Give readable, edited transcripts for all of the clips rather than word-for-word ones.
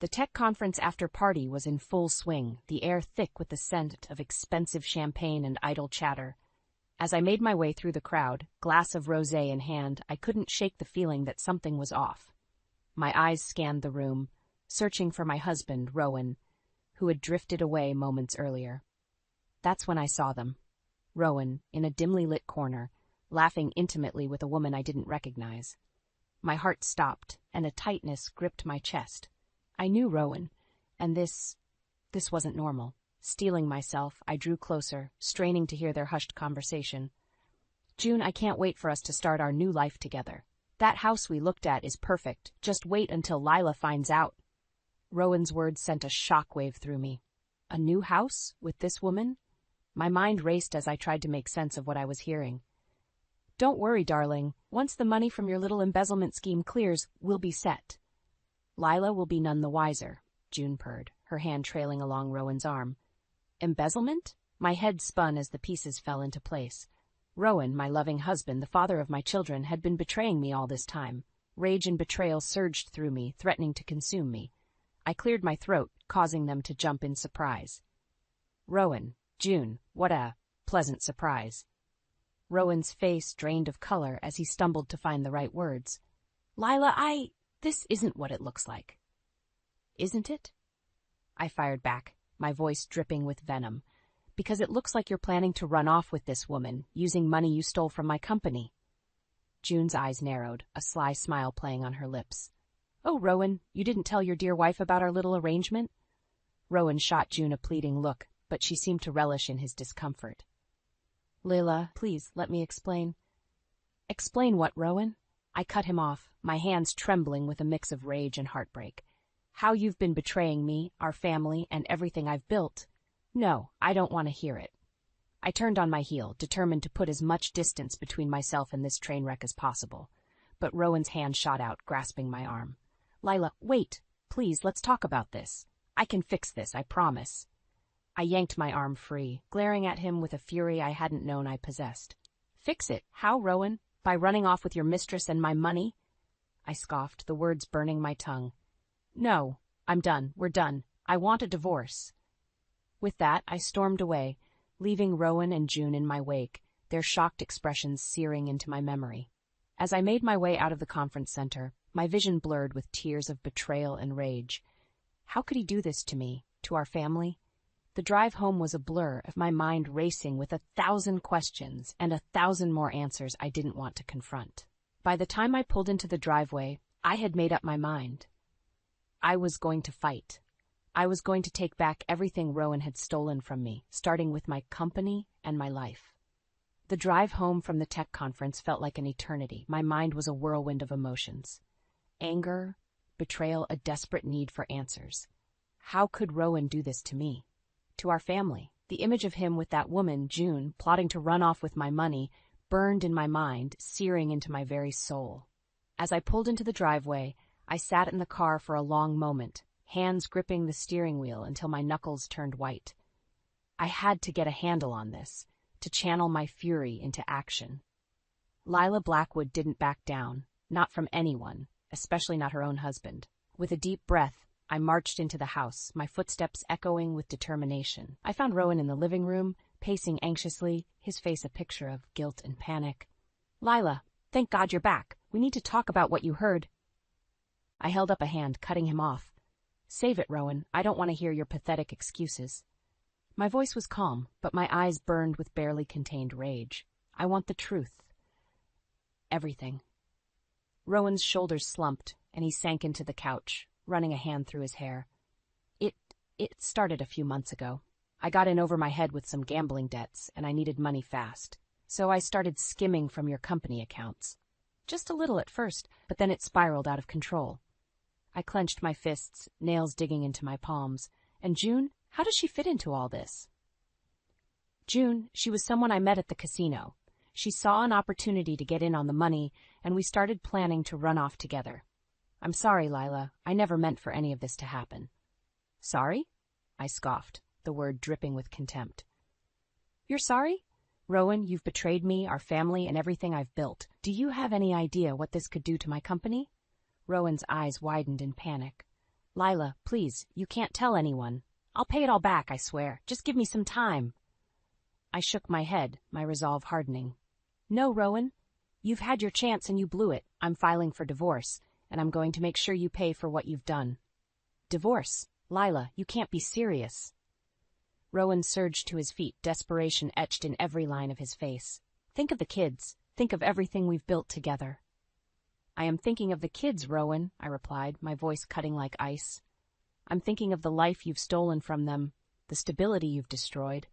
The tech conference after party was in full swing, the air thick with the scent of expensive champagne and idle chatter. As I made my way through the crowd, glass of rosé in hand, I couldn't shake the feeling that something was off. My eyes scanned the room, searching for my husband, Rowan, who had drifted away moments earlier. That's when I saw them. Rowan, in a dimly lit corner, laughing intimately with a woman I didn't recognize. My heart stopped, and a tightness gripped my chest. I knew Rowan, and this wasn't normal. Steeling myself, I drew closer, straining to hear their hushed conversation. June, I can't wait for us to start our new life together. That house we looked at is perfect. Just wait until Lila finds out. Rowan's words sent a shockwave through me. A new house? With this woman? My mind raced as I tried to make sense of what I was hearing. Don't worry, darling. Once the money from your little embezzlement scheme clears, we'll be set. Lila will be none the wiser, June purred, her hand trailing along Rowan's arm. Embezzlement? My head spun as the pieces fell into place. Rowan, my loving husband, the father of my children, had been betraying me all this time. Rage and betrayal surged through me, threatening to consume me. I cleared my throat, causing them to jump in surprise. Rowan, June, what a pleasant surprise. Rowan's face drained of color as he stumbled to find the right words. Lila, this isn't what it looks like. Isn't it? I fired back, my voice dripping with venom. Because it looks like you're planning to run off with this woman, using money you stole from my company. June's eyes narrowed, a sly smile playing on her lips. Oh, Rowan, you didn't tell your dear wife about our little arrangement? Rowan shot June a pleading look, but she seemed to relish in his discomfort. Lila, please, let me explain. Explain what, Rowan? I cut him off, my hands trembling with a mix of rage and heartbreak. How you've been betraying me, our family, and everything I've built. No, I don't want to hear it. I turned on my heel, determined to put as much distance between myself and this train wreck as possible. But Rowan's hand shot out, grasping my arm. Lila, wait. Please, let's talk about this. I can fix this, I promise. I yanked my arm free, glaring at him with a fury I hadn't known I possessed. Fix it? How, Rowan? By running off with your mistress and my money? I scoffed, the words burning my tongue. No, I'm done. We're done. I want a divorce. With that, I stormed away, leaving Rowan and June in my wake, their shocked expressions searing into my memory. As I made my way out of the conference center, my vision blurred with tears of betrayal and rage. How could he do this to me, to our family? The drive home was a blur of my mind racing with 1,000 questions and 1,000 more answers I didn't want to confront. By the time I pulled into the driveway, I had made up my mind. I was going to fight. I was going to take back everything Rowan had stolen from me, starting with my company and my life. The drive home from the tech conference felt like an eternity. My mind was a whirlwind of emotions. Anger, betrayal, a desperate need for answers. How could Rowan do this to me? To our family? The image of him with that woman, June, plotting to run off with my money, burned in my mind, searing into my very soul. As I pulled into the driveway, I sat in the car for a long moment, hands gripping the steering wheel until my knuckles turned white. I had to get a handle on this, to channel my fury into action. Lila Blackwood didn't back down, not from anyone, especially not her own husband. With a deep breath, I marched into the house, my footsteps echoing with determination. I found Rowan in the living room, pacing anxiously, his face a picture of guilt and panic. Lila, thank God you're back. We need to talk about what you heard. I held up a hand, cutting him off. Save it, Rowan. I don't want to hear your pathetic excuses. My voice was calm, but my eyes burned with barely contained rage. I want the truth. Everything. Rowan's shoulders slumped, and he sank into the couch, running a hand through his hair. It started a few months ago. I got in over my head with some gambling debts, and I needed money fast. So I started skimming from your company accounts. Just a little at first, but then it spiraled out of control. I clenched my fists, nails digging into my palms. And June, how does she fit into all this? June, she was someone I met at the casino. She saw an opportunity to get in on the money, and we started planning to run off together. I'm sorry, Lila. I never meant for any of this to happen. Sorry? I scoffed, the word dripping with contempt. You're sorry? Rowan, you've betrayed me, our family, and everything I've built. Do you have any idea what this could do to my company? Rowan's eyes widened in panic. Lila, please, you can't tell anyone. I'll pay it all back, I swear. Just give me some time. I shook my head, my resolve hardening. No, Rowan. You've had your chance and you blew it. I'm filing for divorce, and I'm going to make sure you pay for what you've done. Divorce? Lila, you can't be serious. Rowan surged to his feet, desperation etched in every line of his face. Think of the kids. Think of everything we've built together. I am thinking of the kids, Rowan, I replied, my voice cutting like ice. I'm thinking of the life you've stolen from them, the stability you've destroyed.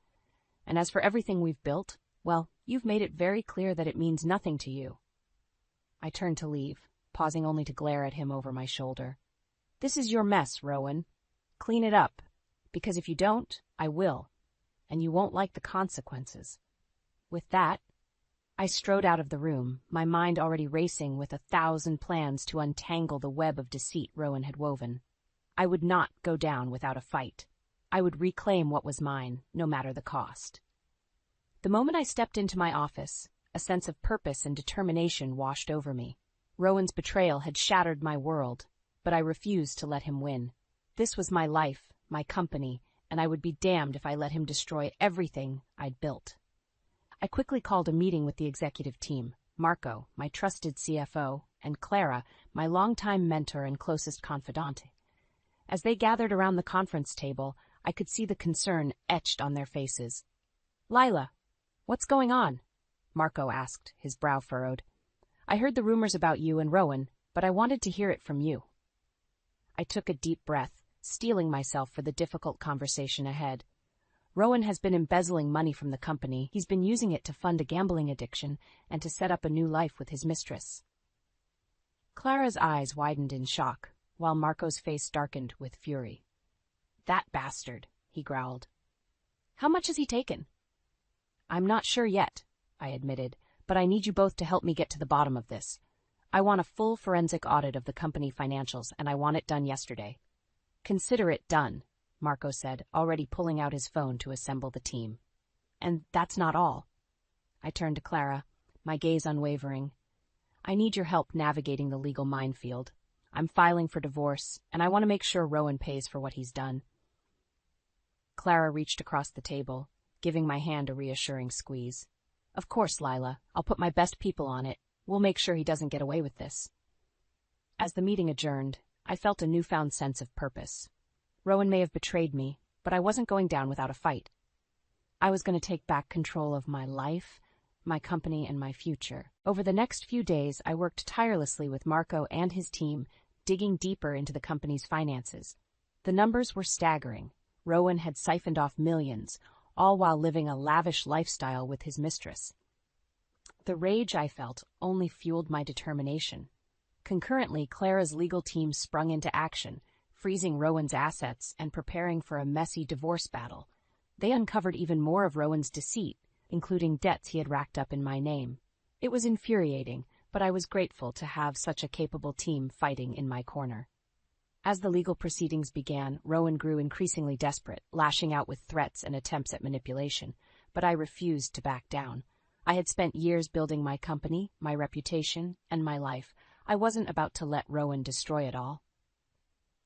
And as for everything we've built, well, you've made it very clear that it means nothing to you. I turned to leave, pausing only to glare at him over my shoulder. This is your mess, Rowan. Clean it up, because if you don't, I will, and you won't like the consequences. With that, I strode out of the room, my mind already racing with 1,000 plans to untangle the web of deceit Rowan had woven. I would not go down without a fight. I would reclaim what was mine, no matter the cost. The moment I stepped into my office, a sense of purpose and determination washed over me. Rowan's betrayal had shattered my world, but I refused to let him win. This was my life, my company, and I would be damned if I let him destroy everything I'd built. I quickly called a meeting with the executive team, Marco, my trusted CFO, and Clara, my longtime mentor and closest confidante. As they gathered around the conference table, I could see the concern etched on their faces. Lila, what's going on? Marco asked, his brow furrowed. I heard the rumors about you and Rowan, but I wanted to hear it from you. I took a deep breath, steeling myself for the difficult conversation ahead. Rowan has been embezzling money from the company. He's been using it to fund a gambling addiction and to set up a new life with his mistress. Clara's eyes widened in shock, while Marco's face darkened with fury. That bastard, he growled. How much has he taken? I'm not sure yet, I admitted, but I need you both to help me get to the bottom of this. I want a full forensic audit of the company financials, and I want it done yesterday. Consider it done, Marco said, already pulling out his phone to assemble the team. And that's not all. I turned to Clara, my gaze unwavering. I need your help navigating the legal minefield. I'm filing for divorce, and I want to make sure Rowan pays for what he's done. Clara reached across the table, giving my hand a reassuring squeeze. Of course, Lila. I'll put my best people on it. We'll make sure he doesn't get away with this. As the meeting adjourned, I felt a newfound sense of purpose. Rowan may have betrayed me, but I wasn't going down without a fight. I was going to take back control of my life, my company, and my future. Over the next few days, I worked tirelessly with Marco and his team, digging deeper into the company's finances. The numbers were staggering. Rowan had siphoned off millions, all while living a lavish lifestyle with his mistress. The rage I felt only fueled my determination. Concurrently, Clara's legal team sprung into action, freezing Rowan's assets and preparing for a messy divorce battle. They uncovered even more of Rowan's deceit, including debts he had racked up in my name. It was infuriating, but I was grateful to have such a capable team fighting in my corner. As the legal proceedings began, Rowan grew increasingly desperate, lashing out with threats and attempts at manipulation, but I refused to back down. I had spent years building my company, my reputation, and my life. I wasn't about to let Rowan destroy it all.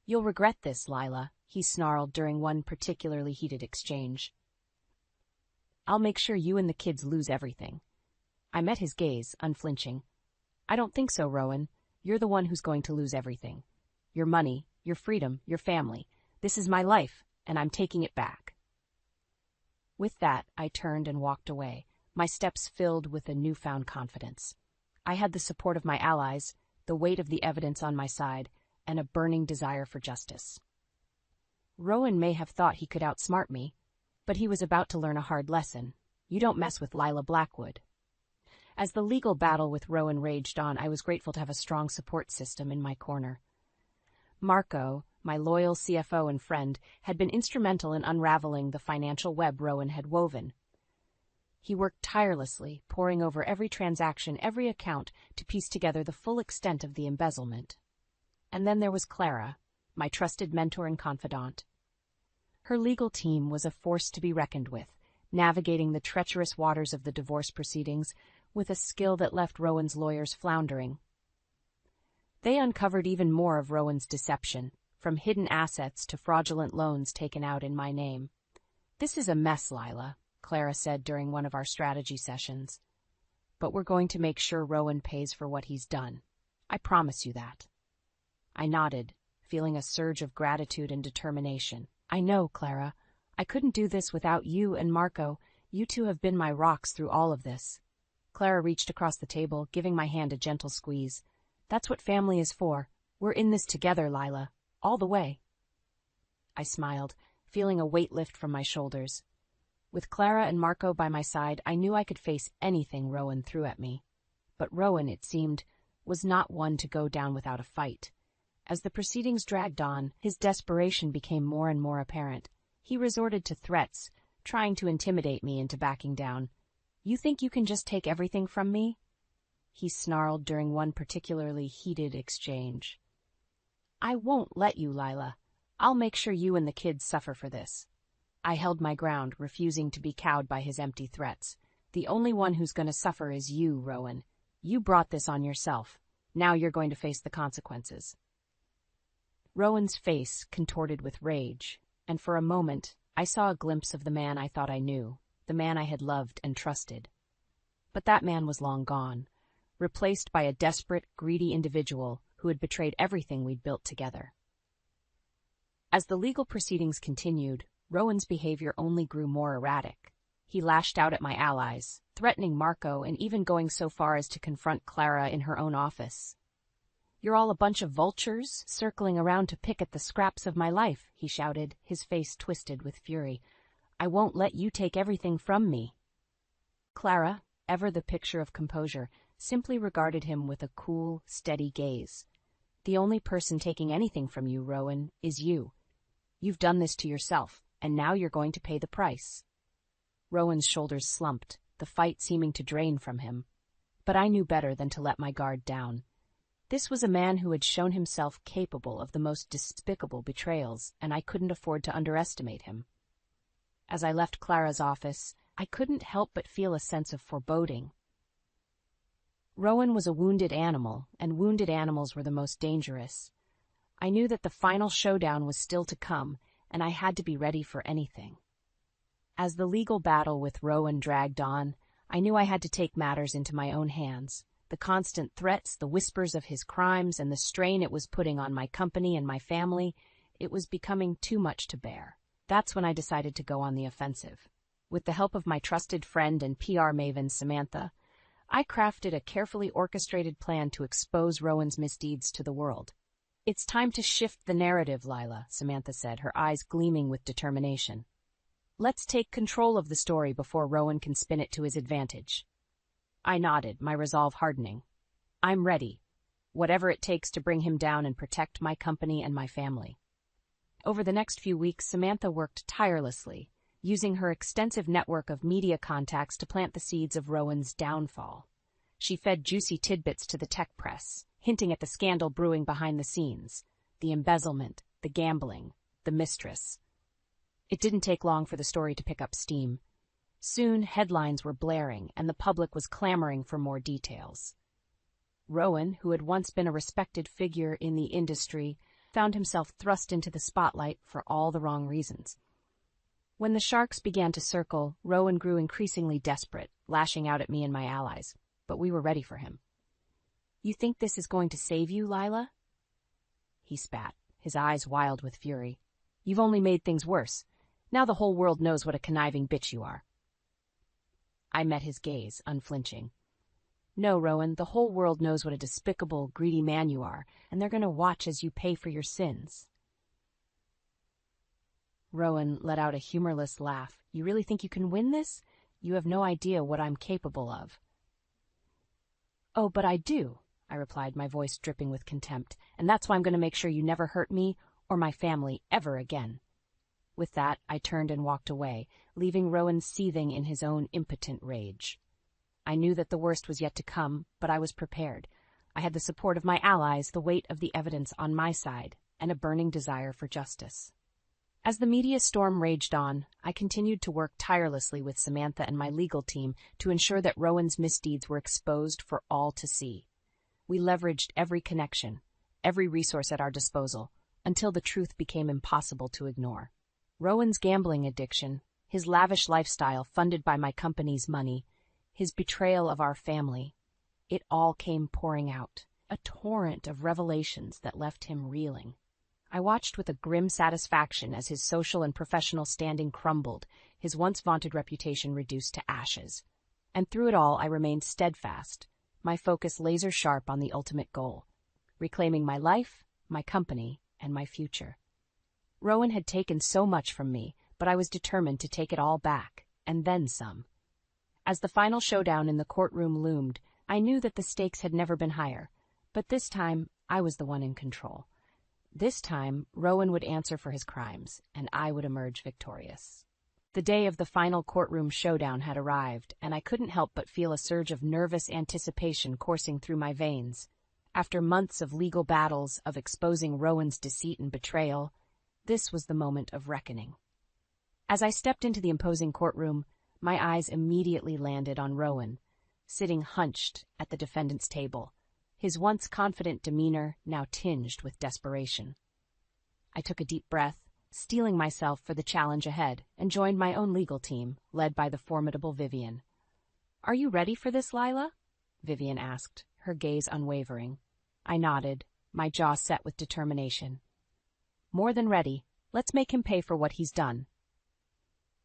You'll regret this, Lila, he snarled during one particularly heated exchange. I'll make sure you and the kids lose everything. I met his gaze, unflinching. I don't think so, Rowan. You're the one who's going to lose everything. Your money, your freedom, your family. This is my life, and I'm taking it back. With that, I turned and walked away, my steps filled with a newfound confidence. I had the support of my allies, the weight of the evidence on my side, and a burning desire for justice. Rowan may have thought he could outsmart me, but he was about to learn a hard lesson. You don't mess with Lila Blackwood. As the legal battle with Rowan raged on, I was grateful to have a strong support system in my corner. Marco, my loyal CFO and friend, had been instrumental in unraveling the financial web Rowan had woven. He worked tirelessly, poring over every transaction, every account, to piece together the full extent of the embezzlement. And then there was Clara, my trusted mentor and confidant. Her legal team was a force to be reckoned with, navigating the treacherous waters of the divorce proceedings with a skill that left Rowan's lawyers floundering. They uncovered even more of Rowan's deception, from hidden assets to fraudulent loans taken out in my name. "This is a mess, Lila," Clara said during one of our strategy sessions. "But we're going to make sure Rowan pays for what he's done. I promise you that." I nodded, feeling a surge of gratitude and determination. "I know, Clara. I couldn't do this without you and Marco. You two have been my rocks through all of this." Clara reached across the table, giving my hand a gentle squeeze. "That's what family is for. We're in this together, Lila. All the way." I smiled, feeling a weight lift from my shoulders. With Clara and Marco by my side, I knew I could face anything Rowan threw at me. But Rowan, it seemed, was not one to go down without a fight. As the proceedings dragged on, his desperation became more and more apparent. He resorted to threats, trying to intimidate me into backing down. "You think you can just take everything from me?" he snarled during one particularly heated exchange. "I won't let you, Lila. I'll make sure you and the kids suffer for this." I held my ground, refusing to be cowed by his empty threats. "The only one who's going to suffer is you, Rowan. You brought this on yourself. Now you're going to face the consequences." Rowan's face contorted with rage, and for a moment I saw a glimpse of the man I thought I knew, the man I had loved and trusted. But that man was long gone, replaced by a desperate, greedy individual who had betrayed everything we'd built together. As the legal proceedings continued, Rowan's behavior only grew more erratic. He lashed out at my allies, threatening Marco and even going so far as to confront Clara in her own office. "You're all a bunch of vultures, circling around to pick at the scraps of my life," he shouted, his face twisted with fury. "I won't let you take everything from me." Clara, ever the picture of composure, simply regarded him with a cool, steady gaze. "The only person taking anything from you, Rowan, is you. You've done this to yourself, and now you're going to pay the price." Rowan's shoulders slumped, the fight seeming to drain from him. But I knew better than to let my guard down. This was a man who had shown himself capable of the most despicable betrayals, and I couldn't afford to underestimate him. As I left Clara's office, I couldn't help but feel a sense of foreboding. Rowan was a wounded animal, and wounded animals were the most dangerous. I knew that the final showdown was still to come, and I had to be ready for anything. As the legal battle with Rowan dragged on, I knew I had to take matters into my own hands. The constant threats, the whispers of his crimes, and the strain it was putting on my company and my family, it was becoming too much to bear. That's when I decided to go on the offensive. With the help of my trusted friend and PR maven, Samantha, I crafted a carefully orchestrated plan to expose Rowan's misdeeds to the world. "It's time to shift the narrative, Lila," Samantha said, her eyes gleaming with determination. "Let's take control of the story before Rowan can spin it to his advantage." I nodded, my resolve hardening. "I'm ready. Whatever it takes to bring him down and protect my company and my family." Over the next few weeks, Samantha worked tirelessly, using her extensive network of media contacts to plant the seeds of Rowan's downfall. She fed juicy tidbits to the tech press, hinting at the scandal brewing behind the scenes, the embezzlement, the gambling, the Mistress. It didn't take long for the story to pick up steam. Soon, headlines were blaring, and the public was clamoring for more details. Rowan, who had once been a respected figure in the industry, found himself thrust into the spotlight for all the wrong reasons. When the sharks began to circle, Rowan grew increasingly desperate, lashing out at me and my allies, but we were ready for him. "You think this is going to save you, Lila?" He spat, his eyes wild with fury. "You've only made things worse. Now the whole world knows what a conniving bitch you are." I met his gaze, unflinching. "No, Rowan, the whole world knows what a despicable, greedy man you are, and they're going to watch as you pay for your sins." Rowan let out a humorless laugh. "You really think you can win this? You have no idea what I'm capable of." "Oh, but I do," I replied, my voice dripping with contempt, "and that's why I'm going to make sure you never hurt me or my family ever again." With that, I turned and walked away, leaving Rowan seething in his own impotent rage. I knew that the worst was yet to come, but I was prepared. I had the support of my allies, the weight of the evidence on my side, and a burning desire for justice. As the media storm raged on, I continued to work tirelessly with Samantha and my legal team to ensure that Rowan's misdeeds were exposed for all to see. We leveraged every connection, every resource at our disposal, until the truth became impossible to ignore. Rowan's gambling addiction, his lavish lifestyle funded by my company's money, his betrayal of our family, it all came pouring out, a torrent of revelations that left him reeling. I watched with a grim satisfaction as his social and professional standing crumbled, his once vaunted reputation reduced to ashes. And through it all I remained steadfast, my focus laser-sharp on the ultimate goal, reclaiming my life, my company, and my future. Rowan had taken so much from me, but I was determined to take it all back, and then some. As the final showdown in the courtroom loomed, I knew that the stakes had never been higher, but this time I was the one in control. This time, Rowan would answer for his crimes, and I would emerge victorious. The day of the final courtroom showdown had arrived, and I couldn't help but feel a surge of nervous anticipation coursing through my veins. After months of legal battles, of exposing Rowan's deceit and betrayal, this was the moment of reckoning. As I stepped into the imposing courtroom, my eyes immediately landed on Rowan, sitting hunched at the defendant's table, his once confident demeanor now tinged with desperation. I took a deep breath, steeling myself for the challenge ahead, and joined my own legal team, led by the formidable Vivian. "Are you ready for this, Lila?" Vivian asked, her gaze unwavering. I nodded, my jaw set with determination. "More than ready. Let's make him pay for what he's done."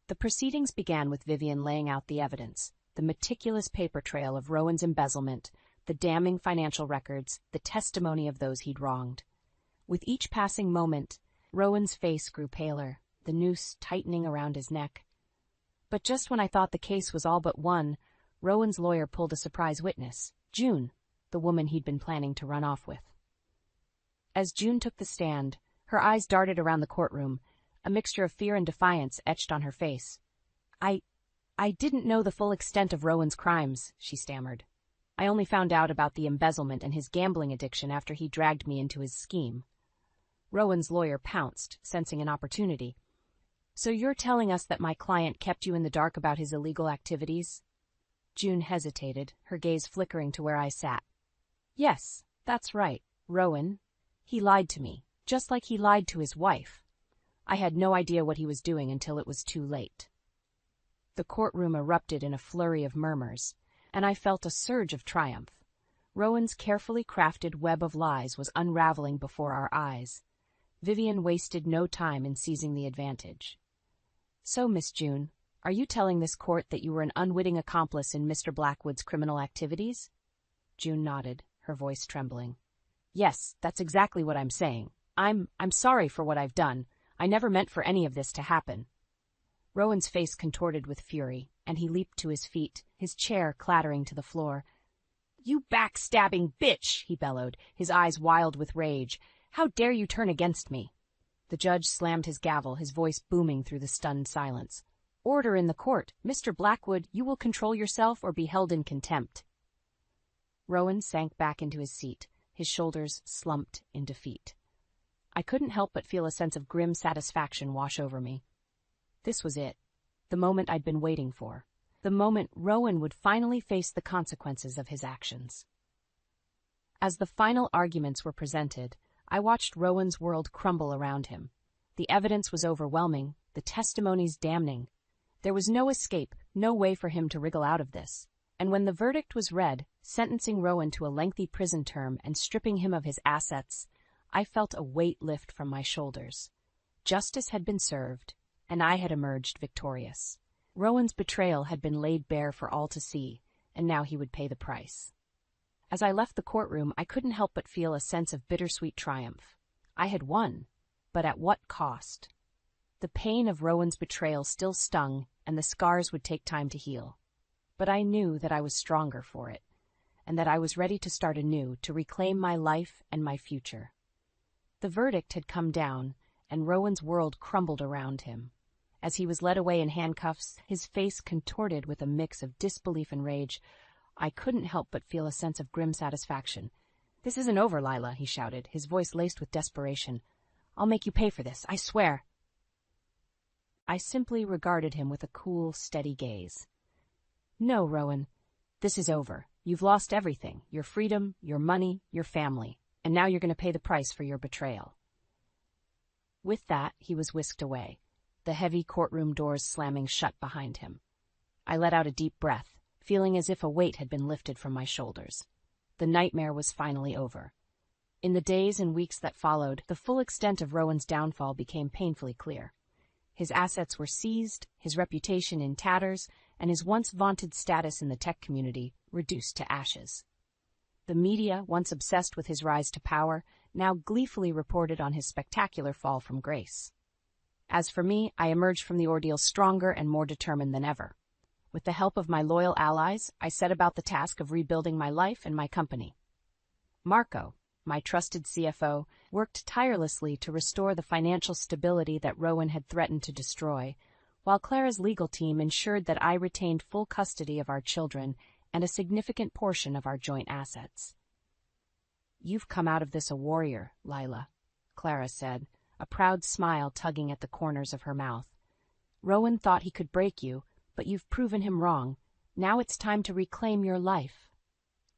The proceedings began with Vivian laying out the evidence, the meticulous paper trail of Rowan's embezzlement, the damning financial records, the testimony of those he'd wronged. With each passing moment, Rowan's face grew paler, the noose tightening around his neck. But just when I thought the case was all but won, Rowan's lawyer pulled a surprise witness, June, the woman he'd been planning to run off with. As June took the stand, her eyes darted around the courtroom, a mixture of fear and defiance etched on her face. I didn't know the full extent of Rowan's crimes," she stammered. "I only found out about the embezzlement and his gambling addiction after he dragged me into his scheme." Rowan's lawyer pounced, sensing an opportunity. "So you're telling us that my client kept you in the dark about his illegal activities?" June hesitated, her gaze flickering to where I sat. "Yes, that's right, Rowan. He lied to me, just like he lied to his wife. I had no idea what he was doing until it was too late." The courtroom erupted in a flurry of murmurs, and I felt a surge of triumph. Rowan's carefully crafted web of lies was unraveling before our eyes. Vivian wasted no time in seizing the advantage. "So, Miss June, are you telling this court that you were an unwitting accomplice in Mr. Blackwood's criminal activities?" June nodded, her voice trembling. "Yes, that's exactly what I'm saying. I'm sorry for what I've done. I never meant for any of this to happen." Rowan's face contorted with fury, and he leaped to his feet, his chair clattering to the floor. "You backstabbing bitch!" he bellowed, his eyes wild with rage. "How dare you turn against me?" The judge slammed his gavel, his voice booming through the stunned silence. "Order in the court. Mr. Blackwood, you will control yourself or be held in contempt." Rowan sank back into his seat, his shoulders slumped in defeat. I couldn't help but feel a sense of grim satisfaction wash over me. This was it, the moment I'd been waiting for, the moment Rowan would finally face the consequences of his actions. As the final arguments were presented, I watched Rowan's world crumble around him. The evidence was overwhelming, the testimonies damning. There was no escape, no way for him to wriggle out of this. And when the verdict was read, sentencing Rowan to a lengthy prison term and stripping him of his assets, I felt a weight lift from my shoulders. Justice had been served, and I had emerged victorious. Rowan's betrayal had been laid bare for all to see, and now he would pay the price. As I left the courtroom, I couldn't help but feel a sense of bittersweet triumph. I had won, but at what cost? The pain of Rowan's betrayal still stung, and the scars would take time to heal. But I knew that I was stronger for it, and that I was ready to start anew, to reclaim my life and my future. The verdict had come down, and Rowan's world crumbled around him. As he was led away in handcuffs, his face contorted with a mix of disbelief and rage, I couldn't help but feel a sense of grim satisfaction. "This isn't over, Lila," he shouted, his voice laced with desperation. "I'll make you pay for this, I swear." I simply regarded him with a cool, steady gaze. "No, Rowan, this is over. You've lost everything, your freedom, your money, your family, and now you're going to pay the price for your betrayal." With that, he was whisked away, the heavy courtroom doors slamming shut behind him. I let out a deep breath, feeling as if a weight had been lifted from my shoulders. The nightmare was finally over. In the days and weeks that followed, the full extent of Rowan's downfall became painfully clear. His assets were seized, his reputation in tatters, and his once vaunted status in the tech community reduced to ashes. The media, once obsessed with his rise to power, now gleefully reported on his spectacular fall from grace. As for me, I emerged from the ordeal stronger and more determined than ever. With the help of my loyal allies, I set about the task of rebuilding my life and my company. Marco, my trusted CFO, worked tirelessly to restore the financial stability that Rowan had threatened to destroy, while Clara's legal team ensured that I retained full custody of our children and a significant portion of our joint assets. "You've come out of this a warrior, Lila," Clara said, a proud smile tugging at the corners of her mouth. "Rowan thought he could break you, but you've proven him wrong. Now it's time to reclaim your life."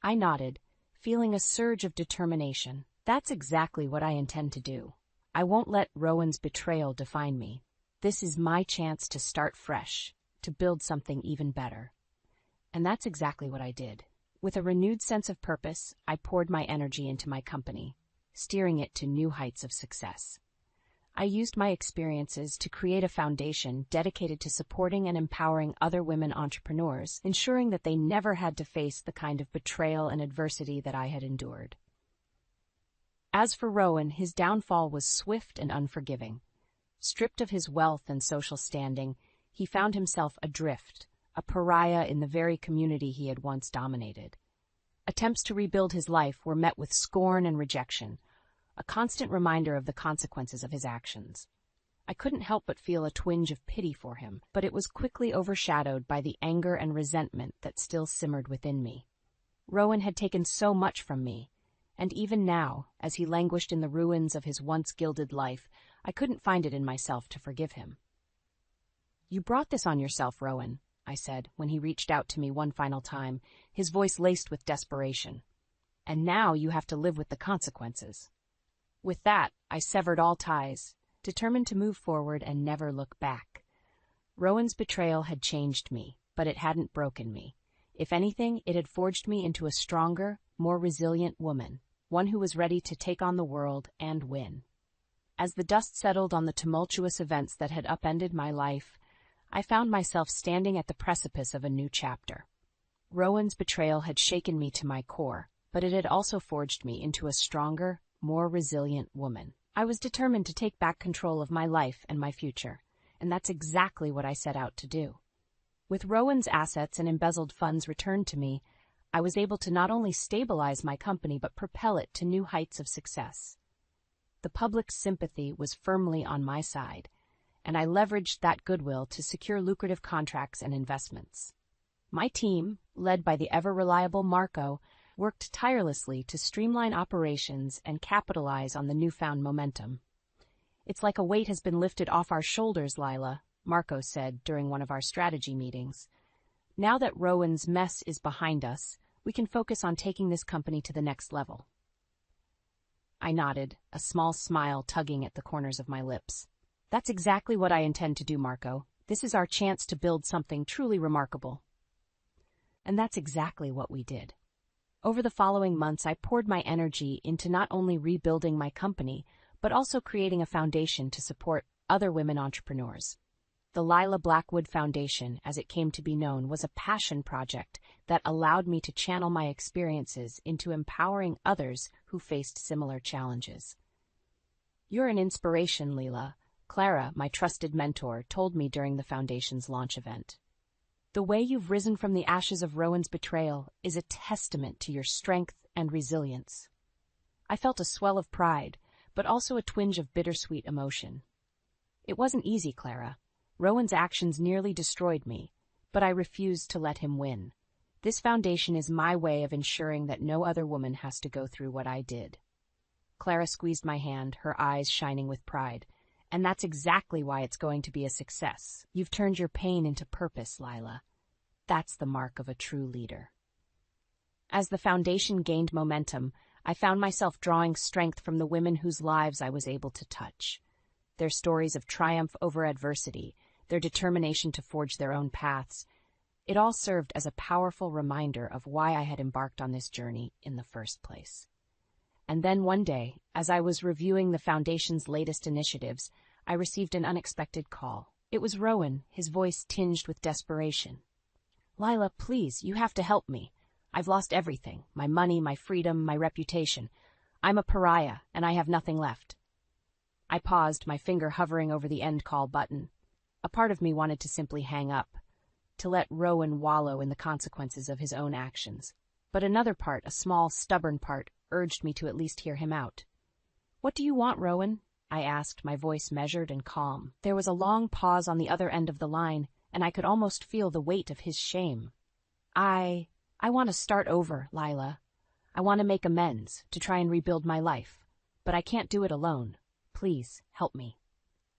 I nodded, feeling a surge of determination. That's exactly what I intend to do. I won't let Rowan's betrayal define me. This is my chance to start fresh, to build something even better. And that's exactly what I did. With a renewed sense of purpose, I poured my energy into my company, steering it to new heights of success. I used my experiences to create a foundation dedicated to supporting and empowering other women entrepreneurs, ensuring that they never had to face the kind of betrayal and adversity that I had endured. As for Rowan, his downfall was swift and unforgiving. Stripped of his wealth and social standing, he found himself adrift, a pariah in the very community he had once dominated. Attempts to rebuild his life were met with scorn and rejection, a constant reminder of the consequences of his actions. I couldn't help but feel a twinge of pity for him, but it was quickly overshadowed by the anger and resentment that still simmered within me. Rowan had taken so much from me, and even now, as he languished in the ruins of his once gilded life, I couldn't find it in myself to forgive him. "You brought this on yourself, Rowan," I said, when he reached out to me one final time, his voice laced with desperation. "And now you have to live with the consequences." With that, I severed all ties, determined to move forward and never look back. Rowan's betrayal had changed me, but it hadn't broken me. If anything, it had forged me into a stronger, more resilient woman, one who was ready to take on the world and win. As the dust settled on the tumultuous events that had upended my life, I found myself standing at the precipice of a new chapter. Rowan's betrayal had shaken me to my core, but it had also forged me into a stronger, more resilient woman. I was determined to take back control of my life and my future, and that's exactly what I set out to do. With Rowan's assets and embezzled funds returned to me, I was able to not only stabilize my company but propel it to new heights of success. The public's sympathy was firmly on my side, and I leveraged that goodwill to secure lucrative contracts and investments. My team, led by the ever-reliable Marco, worked tirelessly to streamline operations and capitalize on the newfound momentum. "It's like a weight has been lifted off our shoulders, Lila," Marco said during one of our strategy meetings. "Now that Rowan's mess is behind us, we can focus on taking this company to the next level." I nodded, a small smile tugging at the corners of my lips. "That's exactly what I intend to do, Marco. This is our chance to build something truly remarkable." And that's exactly what we did. Over the following months, I poured my energy into not only rebuilding my company, but also creating a foundation to support other women entrepreneurs. The Lila Blackwood Foundation, as it came to be known, was a passion project that allowed me to channel my experiences into empowering others who faced similar challenges. "You're an inspiration, Lila," Clara, my trusted mentor, told me during the foundation's launch event. "The way you've risen from the ashes of Rowan's betrayal is a testament to your strength and resilience." I felt a swell of pride, but also a twinge of bittersweet emotion. It wasn't easy, Clara. Rowan's actions nearly destroyed me, but I refused to let him win. This foundation is my way of ensuring that no other woman has to go through what I did. Clara squeezed my hand, her eyes shining with pride. "And that's exactly why it's going to be a success. You've turned your pain into purpose, Lila. That's the mark of a true leader." As the foundation gained momentum, I found myself drawing strength from the women whose lives I was able to touch. their stories of triumph over adversity, their determination to forge their own paths. It all served as a powerful reminder of why I had embarked on this journey in the first place. And then one day, as I was reviewing the Foundation's latest initiatives, I received an unexpected call. It was Rowan, his voice tinged with desperation. "Lila, please, you have to help me. I've lost everything, my money, my freedom, my reputation. I'm a pariah, and I have nothing left." I paused, my finger hovering over the end call button. A part of me wanted to simply hang up, to let Rowan wallow in the consequences of his own actions. But another part, a small, stubborn part, urged me to at least hear him out. "What do you want, Rowan?" I asked, my voice measured and calm. There was a long pause on the other end of the line, and I could almost feel the weight of his shame. I want to start over, Lila. I want to make amends, to try and rebuild my life. But I can't do it alone. Please, help me."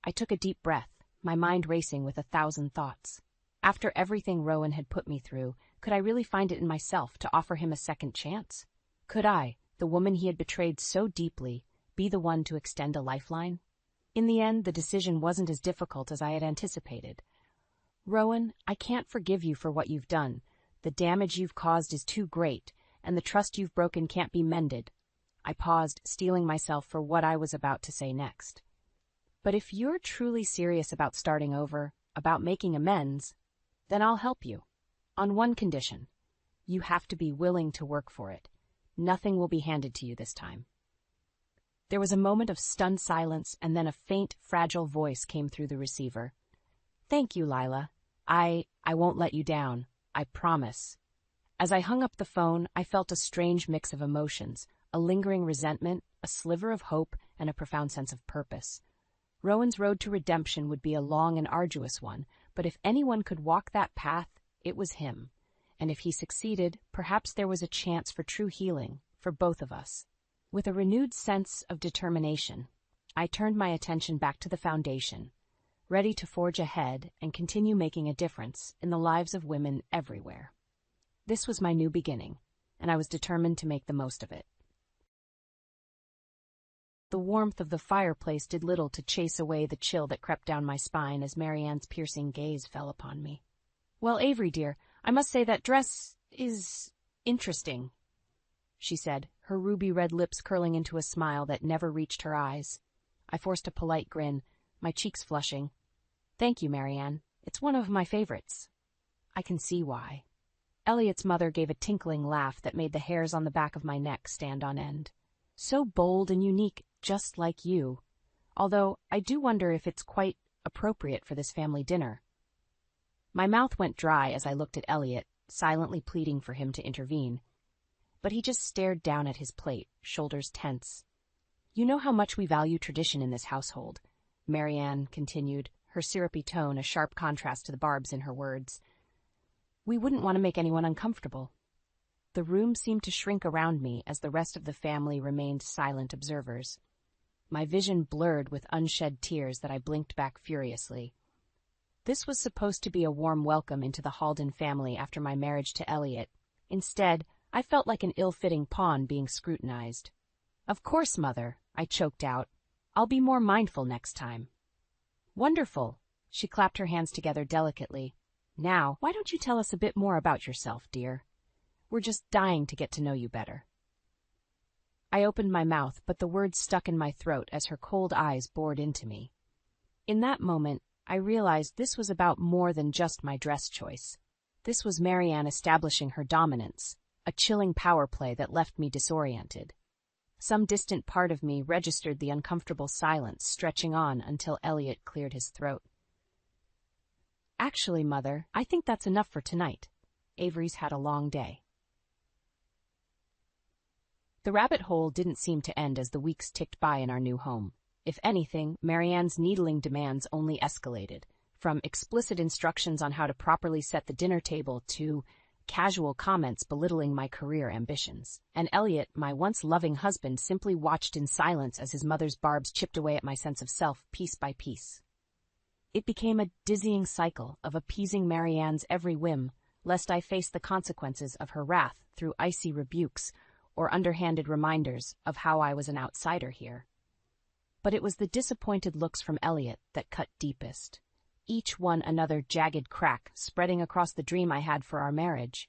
I took a deep breath, my mind racing with 1,000 thoughts. After everything Rowan had put me through, could I really find it in myself to offer him a second chance? Could I, the woman he had betrayed so deeply, be the one to extend a lifeline? In the end, the decision wasn't as difficult as I had anticipated. "Rowan, I can't forgive you for what you've done. The damage you've caused is too great, and the trust you've broken can't be mended." I paused, steeling myself for what I was about to say next. "But if you're truly serious about starting over, about making amends, then I'll help you. On one condition. You have to be willing to work for it. Nothing will be handed to you this time." There was a moment of stunned silence, and then a faint, fragile voice came through the receiver. "Thank you, Lila. I won't let you down. I promise." As I hung up the phone, I felt a strange mix of emotions, a lingering resentment, a sliver of hope, and a profound sense of purpose. Rowan's road to redemption would be a long and arduous one, but if anyone could walk that path, it was him. And if he succeeded, perhaps there was a chance for true healing, for both of us. With a renewed sense of determination, I turned my attention back to the Foundation, ready to forge ahead and continue making a difference in the lives of women everywhere. This was my new beginning, and I was determined to make the most of it. The warmth of the fireplace did little to chase away the chill that crept down my spine as Marianne's piercing gaze fell upon me. "Well, Avery, dear, I must say that dress is interesting," she said, her ruby-red lips curling into a smile that never reached her eyes. I forced a polite grin, my cheeks flushing. "Thank you, Marianne. It's one of my favorites." "I can see why." Elliot's mother gave a tinkling laugh that made the hairs on the back of my neck stand on end. "So bold and unique, just like you. Although I do wonder if it's quite appropriate for this family dinner." My mouth went dry as I looked at Elliot, silently pleading for him to intervene. But he just stared down at his plate, shoulders tense. "You know how much we value tradition in this household," Marianne continued, her syrupy tone a sharp contrast to the barbs in her words. "We wouldn't want to make anyone uncomfortable." The room seemed to shrink around me as the rest of the family remained silent observers. My vision blurred with unshed tears that I blinked back furiously. This was supposed to be a warm welcome into the Halden family after my marriage to Elliot. Instead, I felt like an ill-fitting pawn being scrutinized. "Of course, Mother," I choked out. "I'll be more mindful next time." "Wonderful." She clapped her hands together delicately. "Now, why don't you tell us a bit more about yourself, dear? We're just dying to get to know you better." I opened my mouth, but the words stuck in my throat as her cold eyes bored into me. In that moment, I realized this was about more than just my dress choice. This was Marianne establishing her dominance, a chilling power play that left me disoriented. Some distant part of me registered the uncomfortable silence stretching on until Elliot cleared his throat. "Actually, Mother, I think that's enough for tonight. Avery's had a long day." The rabbit hole didn't seem to end as the weeks ticked by in our new home. If anything, Marianne's needling demands only escalated, from explicit instructions on how to properly set the dinner table to casual comments belittling my career ambitions. And Elliot, my once loving husband, simply watched in silence as his mother's barbs chipped away at my sense of self piece by piece. It became a dizzying cycle of appeasing Marianne's every whim, lest I face the consequences of her wrath through icy rebukes or underhanded reminders of how I was an outsider here. But it was the disappointed looks from Elliot that cut deepest. Each one another jagged crack spreading across the dream I had for our marriage.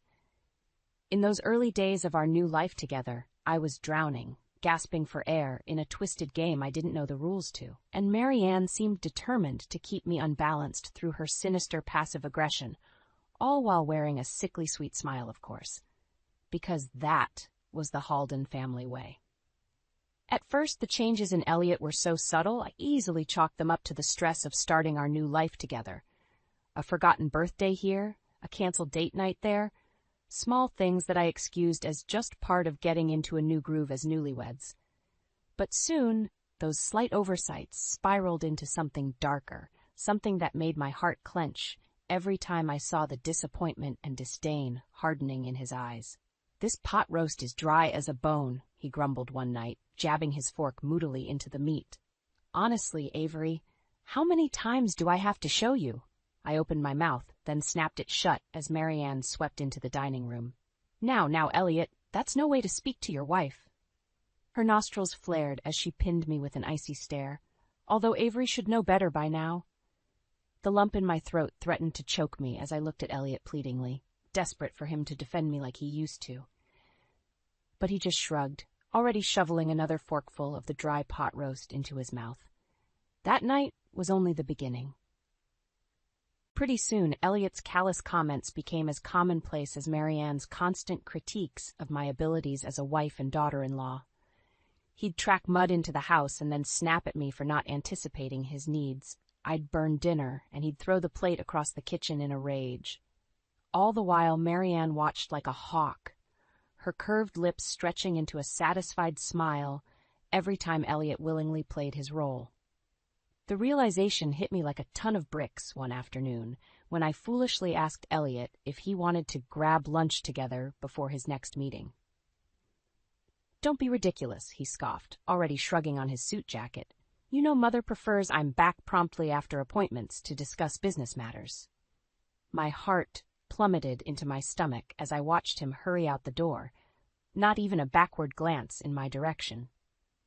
In those early days of our new life together, I was drowning, gasping for air in a twisted game I didn't know the rules to, and Marianne seemed determined to keep me unbalanced through her sinister passive aggression, all while wearing a sickly sweet smile, of course. Because that was the Halden family way. At first, the changes in Elliot were so subtle, I easily chalked them up to the stress of starting our new life together. A forgotten birthday here, a canceled date night there, small things that I excused as just part of getting into a new groove as newlyweds. But soon, those slight oversights spiraled into something darker, something that made my heart clench every time I saw the disappointment and disdain hardening in his eyes. "This pot roast is dry as a bone," he grumbled one night, jabbing his fork moodily into the meat. "Honestly, Avery, how many times do I have to show you?" I opened my mouth, then snapped it shut as Marianne swept into the dining room. Now, Elliot, that's no way to speak to your wife." Her nostrils flared as she pinned me with an icy stare, although Avery should know better by now. The lump in my throat threatened to choke me as I looked at Elliot pleadingly, desperate for him to defend me like he used to. But he just shrugged, already shoveling another forkful of the dry pot roast into his mouth. That night was only the beginning. Pretty soon, Elliot's callous comments became as commonplace as Marianne's constant critiques of my abilities as a wife and daughter-in-law. He'd track Mud into the house and then snap at me for not anticipating his needs. I'd burn dinner, and he'd throw the plate across the kitchen in a rage. All the while, Marianne watched like a hawk, her curved lips stretching into a satisfied smile every time Elliot willingly played his role. The realization hit me like a ton of bricks one afternoon when I foolishly asked Elliot if he wanted to grab lunch together before his next meeting. "Don't be ridiculous," he scoffed, already shrugging on his suit jacket. "You know Mother prefers I'm back promptly after appointments to discuss business matters." My heart plummeted into my stomach as I watched him hurry out the door, not even a backward glance in my direction.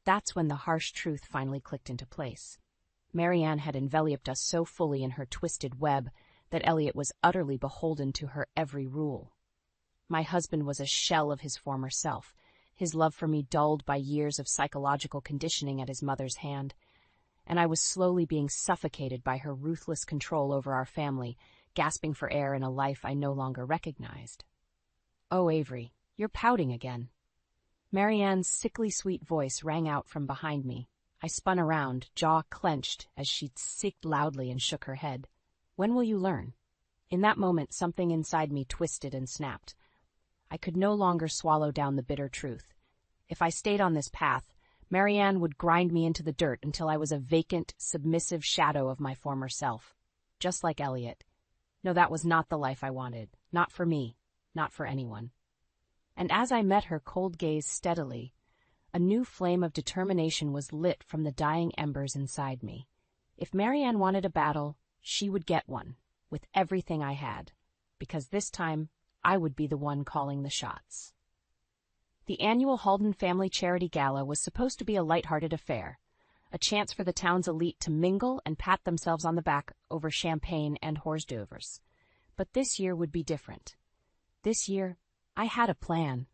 That's when the harsh truth finally clicked into place. Marianne had enveloped us so fully in her twisted web that Elliot was utterly beholden to her every rule. My husband was a shell of his former self, his love for me dulled by years of psychological conditioning at his mother's hand, and I was slowly being suffocated by her ruthless control over our family, gasping for air in a life I no longer recognized. "Oh, Avery, you're pouting again." Marianne's sickly sweet voice rang out from behind me. I spun around, jaw clenched, as she sicked loudly and shook her head. "When will you learn?" In that moment, something inside me twisted and snapped. I could no longer swallow down the bitter truth. If I stayed on this path, Marianne would grind me into the dirt until I was a vacant, submissive shadow of my former self. Just like Elliot. No, that was not the life I wanted. Not for me. Not for anyone. And as I met her cold gaze steadily, a new flame of determination was lit from the dying embers inside me. If Marianne wanted a battle, she would get one, with everything I had, because this time I would be the one calling the shots. The annual Halden Family Charity Gala was supposed to be a lighthearted affair, a chance for the town's elite to mingle and pat themselves on the back over champagne and hors d'oeuvres. But this year would be different. This year, I had a plan.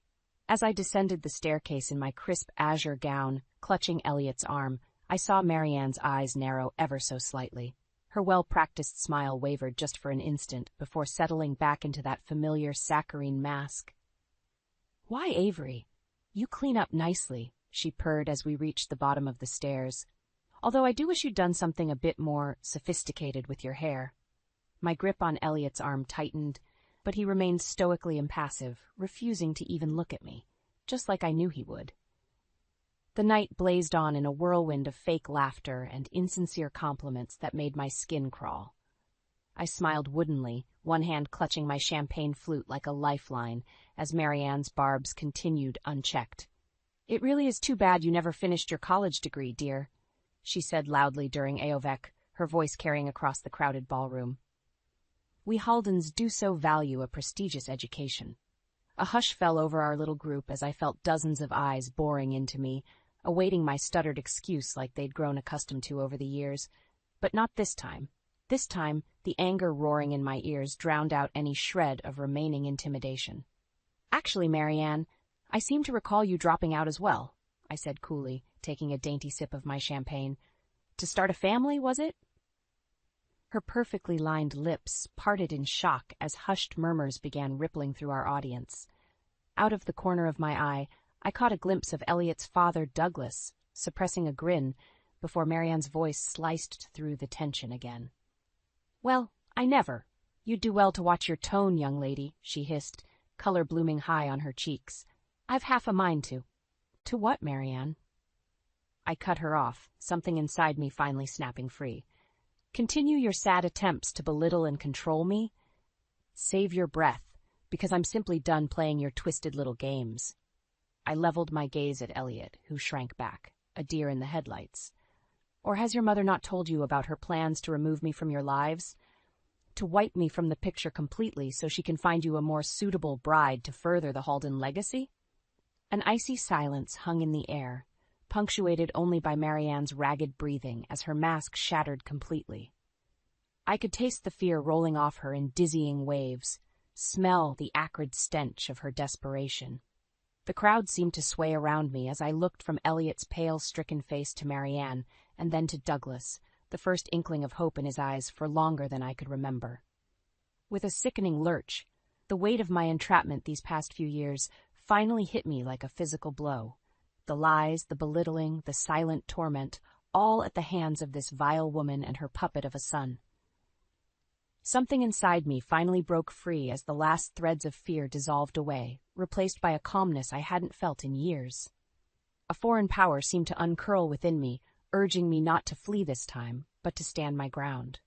As I descended the staircase in my crisp azure gown, clutching Elliot's arm, I saw Marianne's eyes narrow ever so slightly. Her well-practiced smile wavered just for an instant before settling back into that familiar saccharine mask. "Why, Avery? You clean up nicely," she purred as we reached the bottom of the stairs. "Although I do wish you'd done something a bit more sophisticated with your hair." My grip on Elliot's arm tightened, but he remained stoically impassive, refusing to even look at me, just like I knew he would. The night blazed on in a whirlwind of fake laughter and insincere compliments that made my skin crawl. I smiled woodenly, one hand clutching my champagne flute like a lifeline, as Marianne's barbs continued unchecked. "It really is too bad you never finished your college degree, dear," she said loudly during Aovek, her voice carrying across the crowded ballroom. We Haldens do so value a prestigious education. A hush fell over our little group as I felt dozens of eyes boring into me, awaiting my stuttered excuse like they'd grown accustomed to over the years. But not this time. This time, the anger roaring in my ears drowned out any shred of remaining intimidation. "Actually, Marianne, I seem to recall you dropping out as well," I said coolly, taking a dainty sip of my champagne. "To start a family, was it?" Her perfectly lined lips parted in shock as hushed murmurs began rippling through our audience. Out of the corner of my eye, I caught a glimpse of Elliot's father, Douglas, suppressing a grin before Marianne's voice sliced through the tension again. "Well, I never. You'd do well to watch your tone, young lady," she hissed, color blooming high on her cheeks. "I've half a mind to." "To what, Marianne?" I cut her off, something inside me finally snapping free. "Continue your sad attempts to belittle and control me? Save your breath, because I'm simply done playing your twisted little games." I leveled my gaze at Elliot, who shrank back, a deer in the headlights. "Or has your mother not told you about her plans to remove me from your lives? To wipe me from the picture completely so she can find you a more suitable bride to further the Halden legacy?" An icy silence hung in the air, punctuated only by Marianne's ragged breathing as her mask shattered completely. I could taste the fear rolling off her in dizzying waves, smell the acrid stench of her desperation. The crowd seemed to sway around me as I looked from Elliot's pale, stricken face to Marianne, and then to Douglas, the first inkling of hope in his eyes for longer than I could remember. With a sickening lurch, the weight of my entrapment these past few years finally hit me like a physical blow. The lies, the belittling, the silent torment, all at the hands of this vile woman and her puppet of a son. Something inside me finally broke free as the last threads of fear dissolved away, replaced by a calmness I hadn't felt in years. A foreign power seemed to uncurl within me, urging me not to flee this time, but to stand my ground.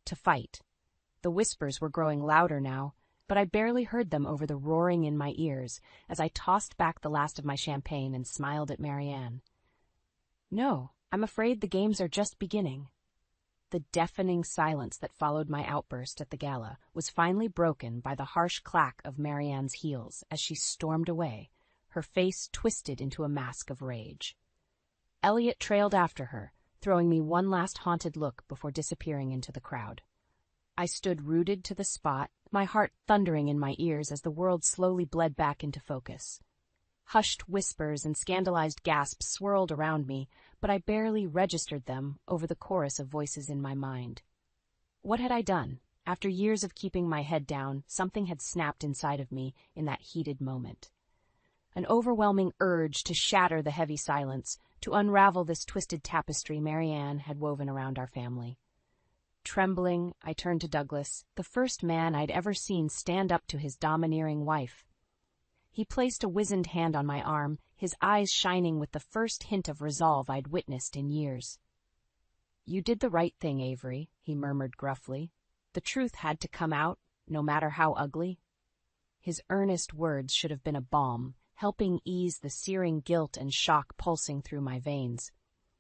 To fight. The whispers were growing louder now, but I barely heard them over the roaring in my ears as I tossed back the last of my champagne and smiled at Marianne. "No, I'm afraid the games are just beginning." The deafening silence that followed my outburst at the gala was finally broken by the harsh clack of Marianne's heels as she stormed away, her face twisted into a mask of rage. Elliot trailed after her, throwing me one last haunted look before disappearing into the crowd. I stood rooted to the spot, my heart thundering in my ears as the world slowly bled back into focus. Hushed whispers and scandalized gasps swirled around me, but I barely registered them over the chorus of voices in my mind. What had I done? After years of keeping my head down, something had snapped inside of me in that heated moment. An overwhelming urge to shatter the heavy silence, to unravel this twisted tapestry Marianne had woven around our family. Trembling, I turned to Douglas, the first man I'd ever seen stand up to his domineering wife. He placed a wizened hand on my arm, his eyes shining with the first hint of resolve I'd witnessed in years. "You did the right thing, Avery," he murmured gruffly. "The truth had to come out, no matter how ugly." His earnest words should have been a balm, helping ease the searing guilt and shock pulsing through my veins.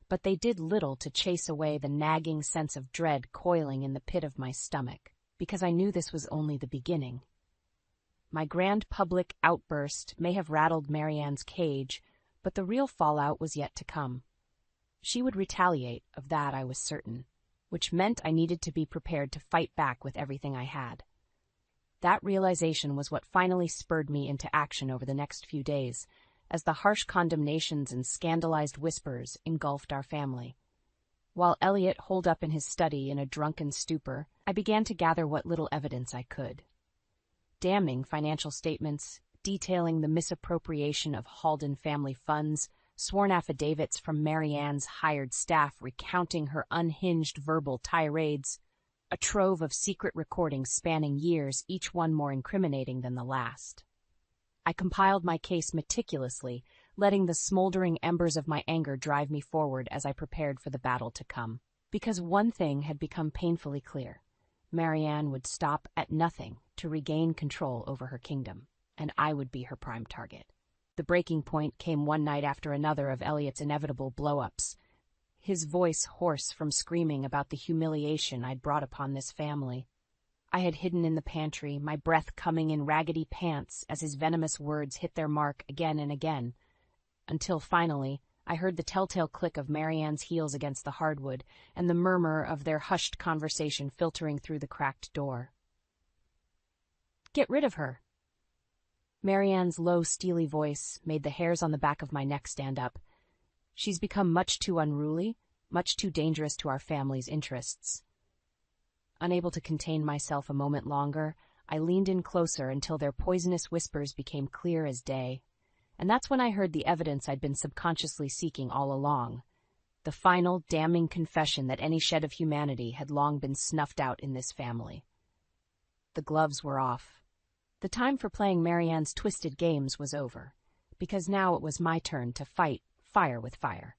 But they did little to chase away the nagging sense of dread coiling in the pit of my stomach, because I knew this was only the beginning. My grand public outburst may have rattled Marianne's cage, but the real fallout was yet to come. She would retaliate, of that I was certain, which meant I needed to be prepared to fight back with everything I had. That realization was what finally spurred me into action over the next few days, as the harsh condemnations and scandalized whispers engulfed our family. While Elliot holed up in his study in a drunken stupor, I began to gather what little evidence I could. Damning financial statements, detailing the misappropriation of Halden family funds, sworn affidavits from Marianne's hired staff recounting her unhinged verbal tirades, a trove of secret recordings spanning years, each one more incriminating than the last. I compiled my case meticulously, letting the smoldering embers of my anger drive me forward as I prepared for the battle to come. Because one thing had become painfully clear. Marianne would stop at nothing to regain control over her kingdom, and I would be her prime target. The breaking point came one night after another of Elliot's inevitable blow-ups, his voice hoarse from screaming about the humiliation I'd brought upon this family. I had hidden in the pantry, my breath coming in raggedy pants as his venomous words hit their mark again and again, until finally I heard the telltale click of Marianne's heels against the hardwood and the murmur of their hushed conversation filtering through the cracked door. "Get rid of her." Marianne's low, steely voice made the hairs on the back of my neck stand up. "She's become much too unruly, much too dangerous to our family's interests." Unable to contain myself a moment longer, I leaned in closer until their poisonous whispers became clear as day. And that's when I heard the evidence I'd been subconsciously seeking all along. The final, damning confession that any shed of humanity had long been snuffed out in this family. The gloves were off. The time for playing Marianne's twisted games was over, because now it was my turn to fight fire with fire.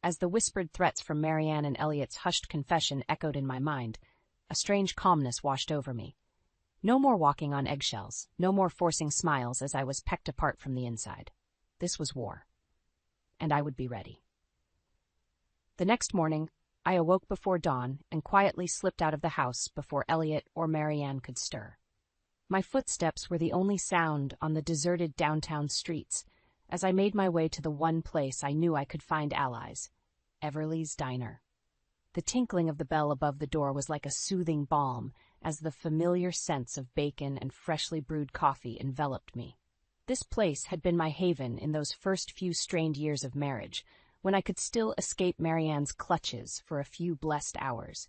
As the whispered threats from Marianne and Elliot's hushed confession echoed in my mind, a strange calmness washed over me. No more walking on eggshells, no more forcing smiles as I was pecked apart from the inside. This was war, and I would be ready. The next morning, I awoke before dawn and quietly slipped out of the house before Elliot or Marianne could stir. My footsteps were the only sound on the deserted downtown streets as I made my way to the one place I knew I could find allies, Everly's Diner. The tinkling of the bell above the door was like a soothing balm as the familiar scents of bacon and freshly brewed coffee enveloped me. This place had been my haven in those first few strained years of marriage, when I could still escape Marianne's clutches for a few blessed hours.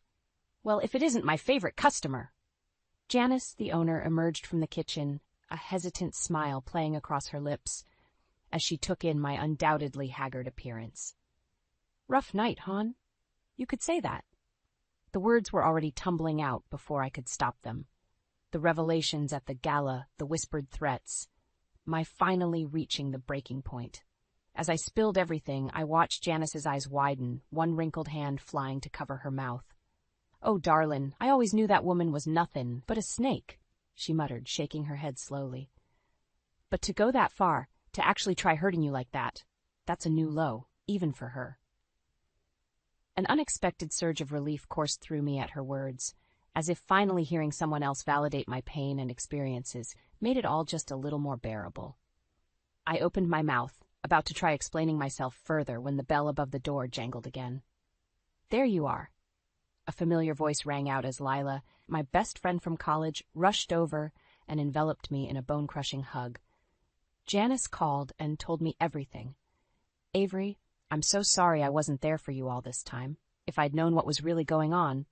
"Well, if it isn't my favorite customer!" Janice, the owner, emerged from the kitchen, a hesitant smile playing across her lips, as she took in my undoubtedly haggard appearance. "Rough night, hon? You could say that." The words were already tumbling out before I could stop them. The revelations at the gala, the whispered threats, my finally reaching the breaking point. As I spilled everything, I watched Janice's eyes widen, one wrinkled hand flying to cover her mouth. "Oh, darlin', I always knew that woman was nothin' but a snake," she muttered, shaking her head slowly. "But to go that far, to actually try hurting you like that, that's a new low, even for her." An unexpected surge of relief coursed through me at her words, as if finally hearing someone else validate my pain and experiences made it all just a little more bearable. I opened my mouth, about to try explaining myself further when the bell above the door jangled again. "There you are." A familiar voice rang out as Lila, my best friend from college, rushed over and enveloped me in a bone-crushing hug. Janice called and told me everything. "Avery, I'm so sorry I wasn't there for you all this time. If I'd known what was really going on."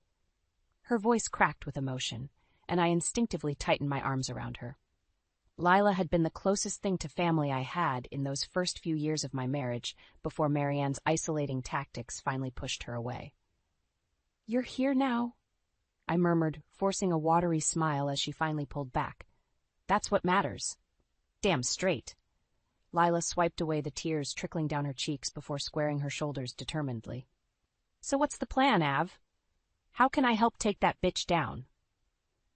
Her voice cracked with emotion, and I instinctively tightened my arms around her. Lila had been the closest thing to family I had in those first few years of my marriage before Marianne's isolating tactics finally pushed her away. "You're here now," I murmured, forcing a watery smile as she finally pulled back. "That's what matters." "Damn straight." Lila swiped away the tears trickling down her cheeks before squaring her shoulders determinedly. "So what's the plan, Av? How can I help take that bitch down?"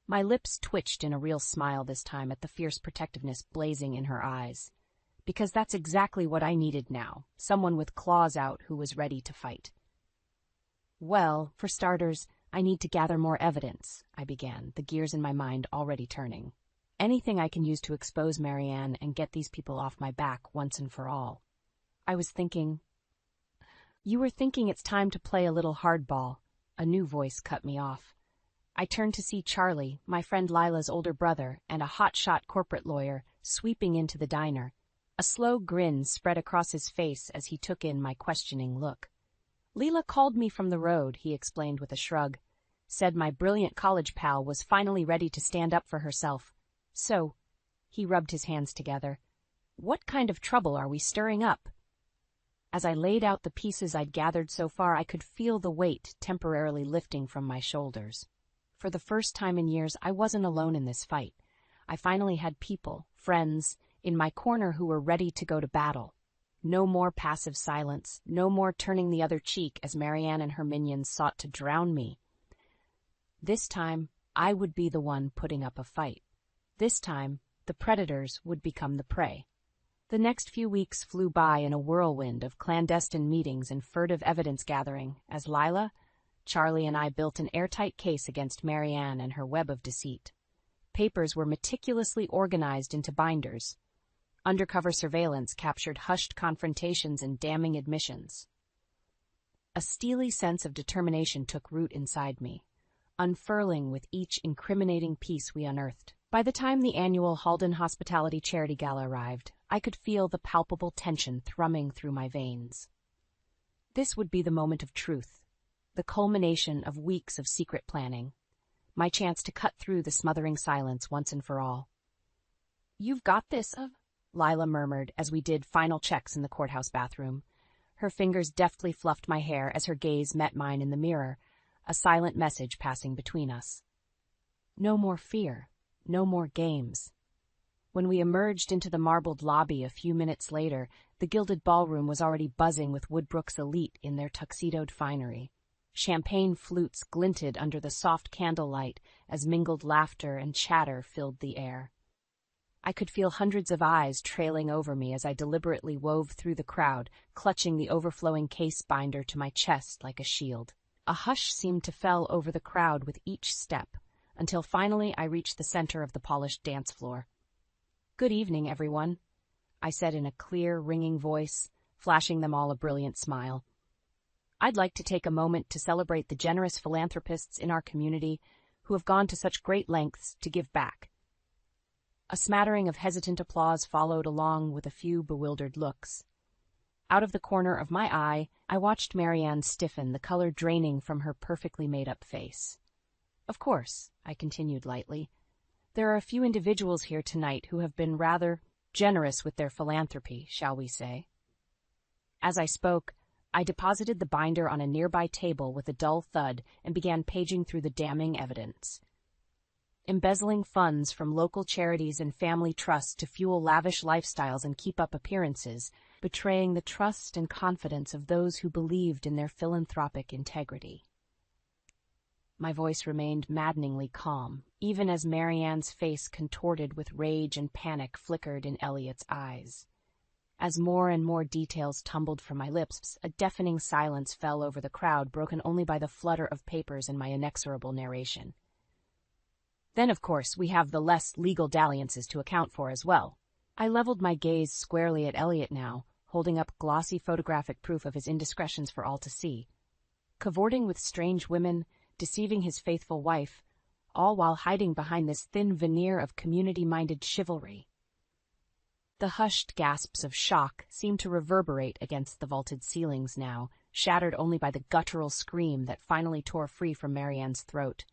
My lips twitched in a real smile this time at the fierce protectiveness blazing in her eyes. Because that's exactly what I needed now, someone with claws out who was ready to fight. "Well, for starters, I need to gather more evidence," I began, the gears in my mind already turning. "Anything I can use to expose Marianne and get these people off my back once and for all." I was thinking... "You were thinking it's time to play a little hardball." A new voice cut me off. I turned to see Charlie, my friend Lila's older brother, and a hotshot corporate lawyer, sweeping into the diner. A slow grin spread across his face as he took in my questioning look. "Lila called me from the road," he explained with a shrug. "Said my brilliant college pal was finally ready to stand up for herself. So," he rubbed his hands together, "what kind of trouble are we stirring up?" As I laid out the pieces I'd gathered so far, I could feel the weight temporarily lifting from my shoulders. For the first time in years, I wasn't alone in this fight. I finally had people, friends, in my corner who were ready to go to battle. No more passive silence, no more turning the other cheek as Marianne and her minions sought to drown me. This time, I would be the one putting up a fight. This time, the predators would become the prey. The next few weeks flew by in a whirlwind of clandestine meetings and furtive evidence gathering as Lila, Charlie, and I built an airtight case against Marianne and her web of deceit. Papers were meticulously organized into binders. Undercover surveillance captured hushed confrontations and damning admissions. A steely sense of determination took root inside me, unfurling with each incriminating piece we unearthed. By the time the annual Halden Hospitality Charity Gala arrived, I could feel the palpable tension thrumming through my veins. This would be the moment of truth, the culmination of weeks of secret planning, my chance to cut through the smothering silence once and for all. "You've got this, Lila murmured as we did final checks in the courthouse bathroom. Her fingers deftly fluffed my hair as her gaze met mine in the mirror, a silent message passing between us. No more fear, no more games. When we emerged into the marbled lobby a few minutes later, the gilded ballroom was already buzzing with Woodbrook's elite in their tuxedoed finery. Champagne flutes glinted under the soft candlelight as mingled laughter and chatter filled the air. I could feel hundreds of eyes trailing over me as I deliberately wove through the crowd, clutching the overflowing case binder to my chest like a shield. A hush seemed to fell over the crowd with each step, until finally I reached the center of the polished dance floor. "Good evening, everyone," I said in a clear, ringing voice, flashing them all a brilliant smile. "I'd like to take a moment to celebrate the generous philanthropists in our community who have gone to such great lengths to give back." A smattering of hesitant applause followed, along with a few bewildered looks. Out of the corner of my eye, I watched Marianne stiffen, the color draining from her perfectly made-up face. "Of course," I continued lightly, "there are a few individuals here tonight who have been rather generous with their philanthropy, shall we say." As I spoke, I deposited the binder on a nearby table with a dull thud and began paging through the damning evidence. Embezzling funds from local charities and family trusts to fuel lavish lifestyles and keep up appearances, betraying the trust and confidence of those who believed in their philanthropic integrity. My voice remained maddeningly calm, even as Marianne's face contorted with rage and panic flickered in Elliot's eyes. As more and more details tumbled from my lips, a deafening silence fell over the crowd, broken only by the flutter of papers and my inexorable narration. "Then, of course, we have the less legal dalliances to account for as well." I leveled my gaze squarely at Elliot now, holding up glossy photographic proof of his indiscretions for all to see. Cavorting with strange women, deceiving his faithful wife, all while hiding behind this thin veneer of community-minded chivalry. The hushed gasps of shock seemed to reverberate against the vaulted ceilings now, shattered only by the guttural scream that finally tore free from Marianne's throat.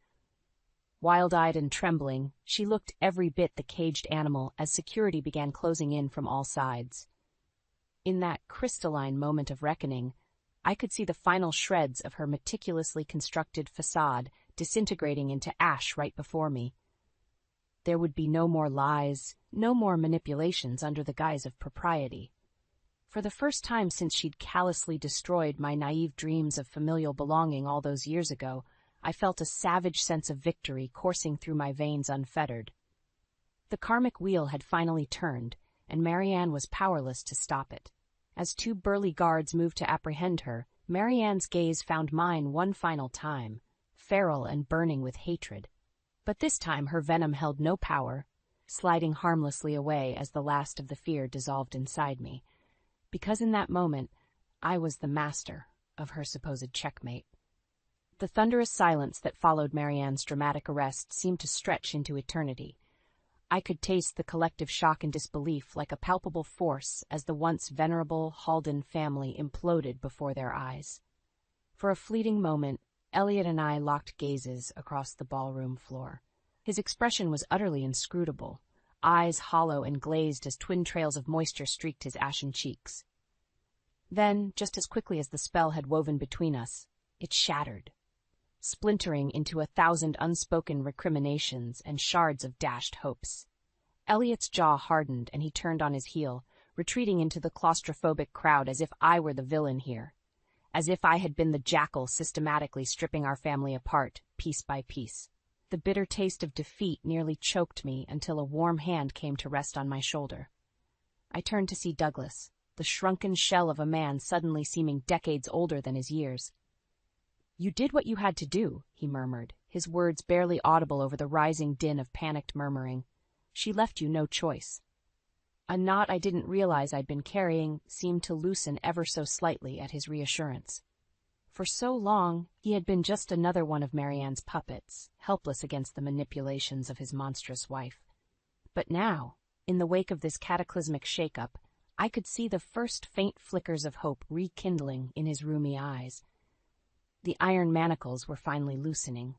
Wild-eyed and trembling, she looked every bit the caged animal as security began closing in from all sides. In that crystalline moment of reckoning, I could see the final shreds of her meticulously constructed facade disintegrating into ash right before me. There would be no more lies, no more manipulations under the guise of propriety. For the first time since she'd callously destroyed my naive dreams of familial belonging all those years ago, I felt a savage sense of victory coursing through my veins unfettered. The karmic wheel had finally turned, and Marianne was powerless to stop it. As two burly guards moved to apprehend her, Marianne's gaze found mine one final time, feral and burning with hatred. But this time her venom held no power, sliding harmlessly away as the last of the fear dissolved inside me, because in that moment I was the master of her supposed checkmate. The thunderous silence that followed Marianne's dramatic arrest seemed to stretch into eternity. I could taste the collective shock and disbelief like a palpable force as the once venerable Halden family imploded before their eyes. For a fleeting moment, Elliot and I locked gazes across the ballroom floor. His expression was utterly inscrutable, eyes hollow and glazed as twin trails of moisture streaked his ashen cheeks. Then, just as quickly as the spell had woven between us, it shattered, splintering into 1,000 unspoken recriminations and shards of dashed hopes. Elliot's jaw hardened and he turned on his heel, retreating into the claustrophobic crowd as if I were the villain here, as if I had been the jackal systematically stripping our family apart, piece by piece. The bitter taste of defeat nearly choked me until a warm hand came to rest on my shoulder. I turned to see Douglas, the shrunken shell of a man suddenly seeming decades older than his years. "You did what you had to do," he murmured, his words barely audible over the rising din of panicked murmuring. "She left you no choice." A knot I didn't realize I'd been carrying seemed to loosen ever so slightly at his reassurance. For so long, he had been just another one of Marianne's puppets, helpless against the manipulations of his monstrous wife. But now, in the wake of this cataclysmic shakeup, I could see the first faint flickers of hope rekindling in his rheumy eyes. The iron manacles were finally loosening.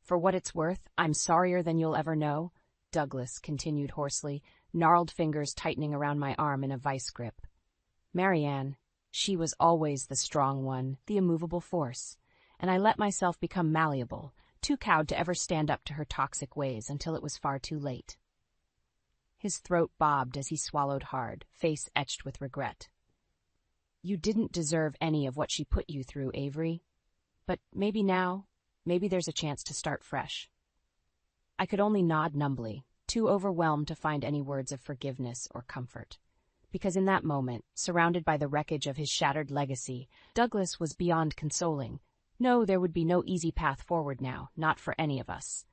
"For what it's worth, I'm sorrier than you'll ever know," Douglas continued hoarsely, gnarled fingers tightening around my arm in a vice grip. Marianne, she was always the strong one, the immovable force, and I let myself become malleable, too cowed to ever stand up to her toxic ways until it was far too late. His throat bobbed as he swallowed hard, face etched with regret. "You didn't deserve any of what she put you through, Avery. But maybe now, maybe there's a chance to start fresh." I could only nod numbly, too overwhelmed to find any words of forgiveness or comfort. Because in that moment, surrounded by the wreckage of his shattered legacy, Douglas was beyond consoling. No, there would be no easy path forward now, not for any of us.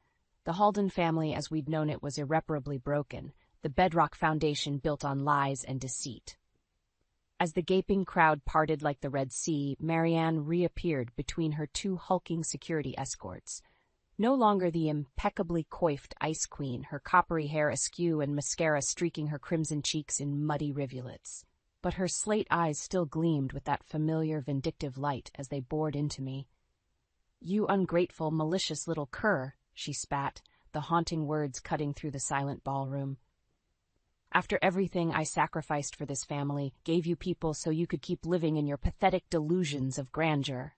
The Halden family as we'd known it was irreparably broken, the bedrock foundation built on lies and deceit. As the gaping crowd parted like the Red Sea, Marianne reappeared between her two hulking security escorts. No longer the impeccably coiffed ice queen, her coppery hair askew and mascara streaking her crimson cheeks in muddy rivulets. But her slate eyes still gleamed with that familiar vindictive light as they bored into me. "You ungrateful, malicious little cur," she spat, the haunting words cutting through the silent ballroom. "After everything I sacrificed for this family, gave you people so you could keep living in your pathetic delusions of grandeur."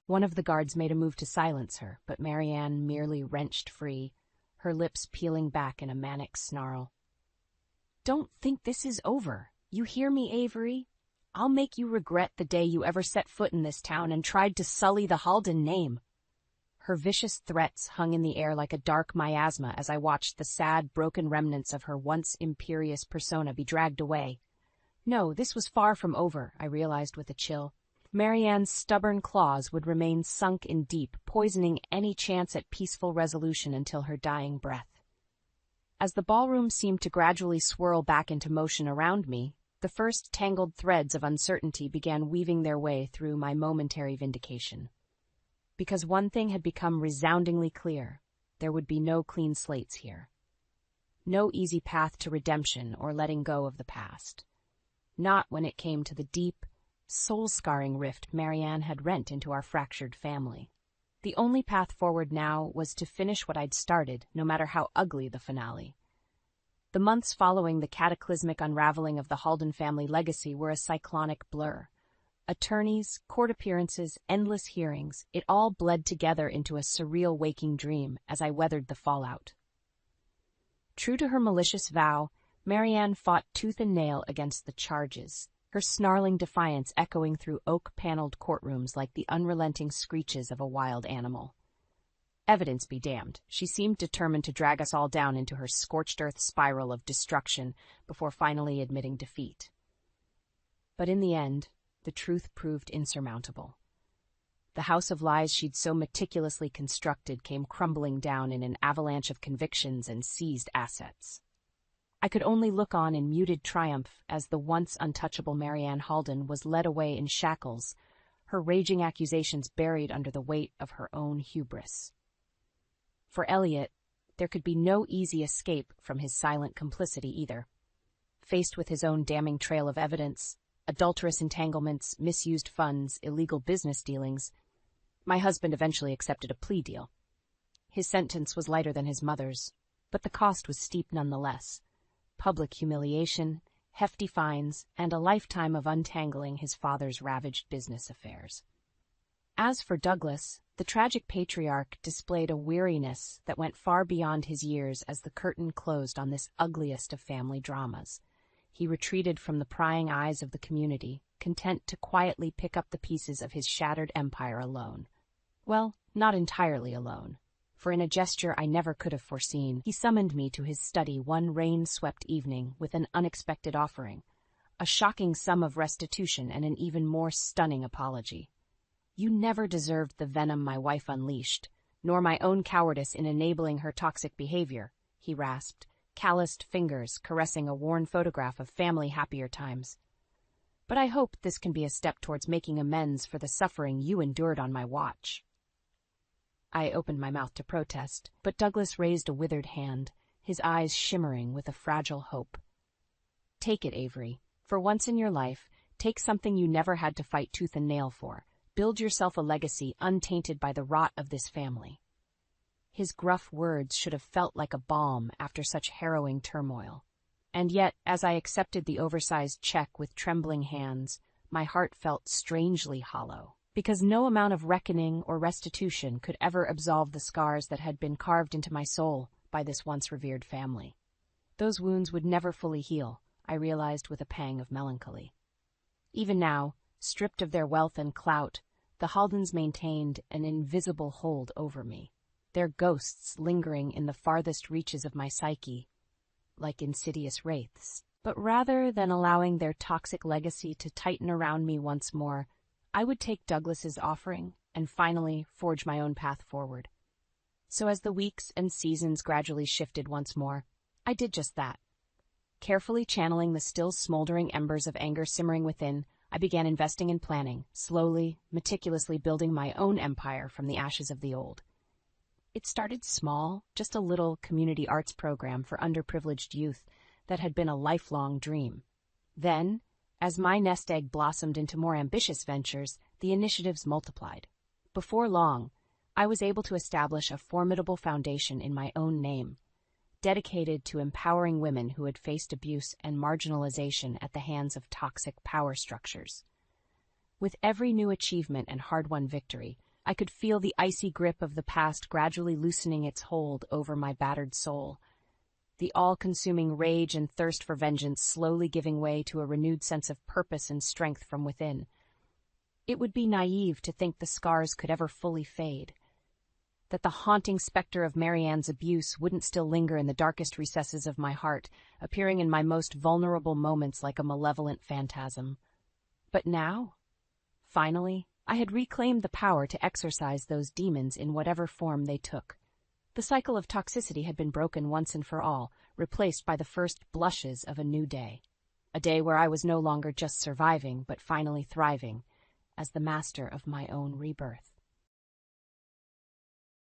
One of the guards made a move to silence her, but Marianne merely wrenched free, her lips peeling back in a manic snarl. "Don't think this is over. You hear me, Avery? I'll make you regret the day you ever set foot in this town and tried to sully the Halden name." Her vicious threats hung in the air like a dark miasma as I watched the sad, broken remnants of her once imperious persona be dragged away. No, this was far from over, I realized with a chill. Marianne's stubborn claws would remain sunk in deep, poisoning any chance at peaceful resolution until her dying breath. As the ballroom seemed to gradually swirl back into motion around me, the first tangled threads of uncertainty began weaving their way through my momentary vindication. Because one thing had become resoundingly clear, there would be no clean slates here. No easy path to redemption or letting go of the past. Not when it came to the deep, soul-scarring rift Marianne had rent into our fractured family. The only path forward now was to finish what I'd started, no matter how ugly the finale. The months following the cataclysmic unraveling of the Halden family legacy were a cyclonic blur. Attorneys, court appearances, endless hearings, it all bled together into a surreal waking dream as I weathered the fallout. True to her malicious vow, Marianne fought tooth and nail against the charges, her snarling defiance echoing through oak-paneled courtrooms like the unrelenting screeches of a wild animal. Evidence be damned, she seemed determined to drag us all down into her scorched earth spiral of destruction before finally admitting defeat. But in the end, the truth proved insurmountable. The house of lies she'd so meticulously constructed came crumbling down in an avalanche of convictions and seized assets. I could only look on in muted triumph as the once untouchable Marianne Halden was led away in shackles, her raging accusations buried under the weight of her own hubris. For Elliot, there could be no easy escape from his silent complicity either. Faced with his own damning trail of evidence, adulterous entanglements, misused funds, illegal business dealings, my husband eventually accepted a plea deal. His sentence was lighter than his mother's, but the cost was steep nonetheless. Public humiliation, hefty fines, and a lifetime of untangling his father's ravaged business affairs. As for Douglas, the tragic patriarch displayed a weariness that went far beyond his years as the curtain closed on this ugliest of family dramas. He retreated from the prying eyes of the community, content to quietly pick up the pieces of his shattered empire alone. Well, not entirely alone, for in a gesture I never could have foreseen, he summoned me to his study one rain-swept evening with an unexpected offering, a shocking sum of restitution and an even more stunning apology. "You never deserved the venom my wife unleashed, nor my own cowardice in enabling her toxic behavior," he rasped, calloused fingers caressing a worn photograph of family happier times. But I hope this can be a step towards making amends for the suffering you endured on my watch. I opened my mouth to protest, but Douglas raised a withered hand, his eyes shimmering with a fragile hope. Take it, Avery. For once in your life, take something you never had to fight tooth and nail for. Build yourself a legacy untainted by the rot of this family. His gruff words should have felt like a balm after such harrowing turmoil. And yet, as I accepted the oversized check with trembling hands, my heart felt strangely hollow, because no amount of reckoning or restitution could ever absolve the scars that had been carved into my soul by this once revered family. Those wounds would never fully heal, I realized with a pang of melancholy. Even now, stripped of their wealth and clout, the Haldens maintained an invisible hold over me, their ghosts lingering in the farthest reaches of my psyche, like insidious wraiths. But rather than allowing their toxic legacy to tighten around me once more, I would take Douglas's offering and finally forge my own path forward. So as the weeks and seasons gradually shifted once more, I did just that. Carefully channeling the still smoldering embers of anger simmering within, I began investing in planning, slowly, meticulously building my own empire from the ashes of the old. It started small, just a little community arts program for underprivileged youth that had been a lifelong dream. Then, as my nest egg blossomed into more ambitious ventures, the initiatives multiplied. Before long, I was able to establish a formidable foundation in my own name, dedicated to empowering women who had faced abuse and marginalization at the hands of toxic power structures. With every new achievement and hard-won victory, I could feel the icy grip of the past gradually loosening its hold over my battered soul, the all-consuming rage and thirst for vengeance slowly giving way to a renewed sense of purpose and strength from within. It would be naive to think the scars could ever fully fade, that the haunting specter of Marianne's abuse wouldn't still linger in the darkest recesses of my heart, appearing in my most vulnerable moments like a malevolent phantasm. But now, finally, I had reclaimed the power to exorcise those demons in whatever form they took. The cycle of toxicity had been broken once and for all, replaced by the first blushes of a new day. A day where I was no longer just surviving, but finally thriving, as the master of my own rebirth.